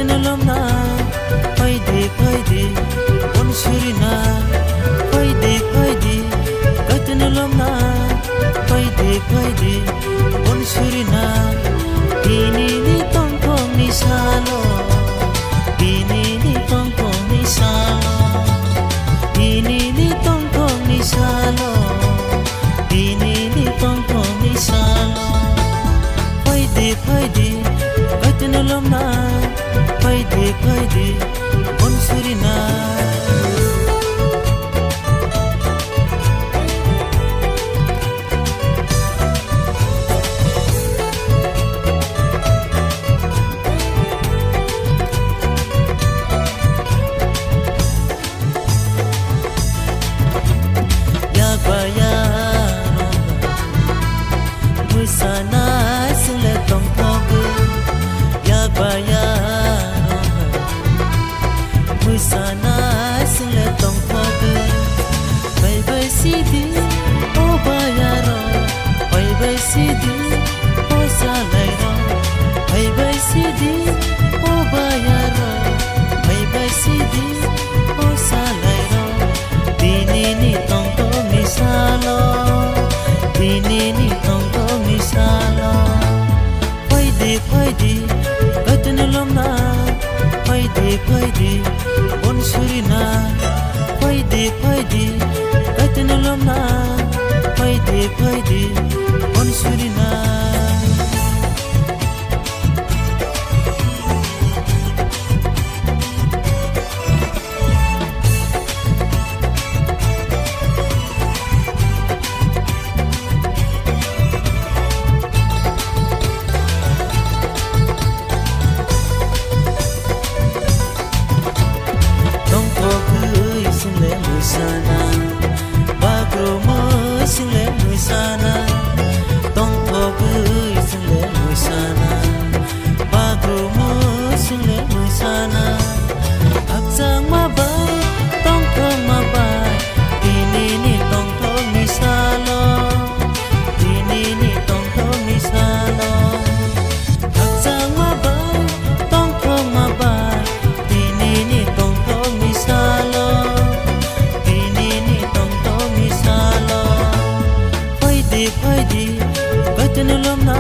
Katinulomna, Paidi, Bonsurina, Paidi, Katinulomna, Paidi, Bonsurina, Dini ni tongkong ni salo, Dini ni tongkong ni salo, Dini ni tongkong ni salo, Dini ni tongkong ni salo, Paidi, Katinulomna, Paidi, Bonsurina. Sana sile tong pogu ya bayaro musana sile tong pogu bye sidi o bayaro bye sidi o salairo bye sidi o bayaro bye sidi o salairo dini ni tong misalo dini ni tong misalo Paidi, Katinulomna, Paidi, Bonsurina, Paidi, Katinulomna, Paidi, Bonsurina. Sana bagro mo sile musana tong pogu sile musana bagro mo sile musana aksang mabai tong kong mabai ini ni tong kong misalo ini ni tong kong misalo aksang mabai tong kong mabai ini ni tong kong misalo Paidi, Katinulomna,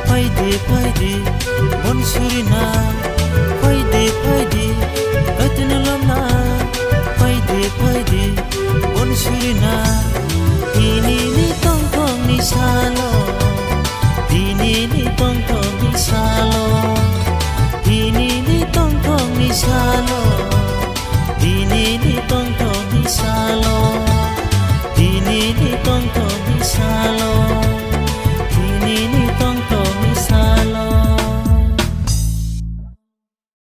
Paidi, Bonsurina, Paidi, Katinulomna, Paidi, Bonsurina.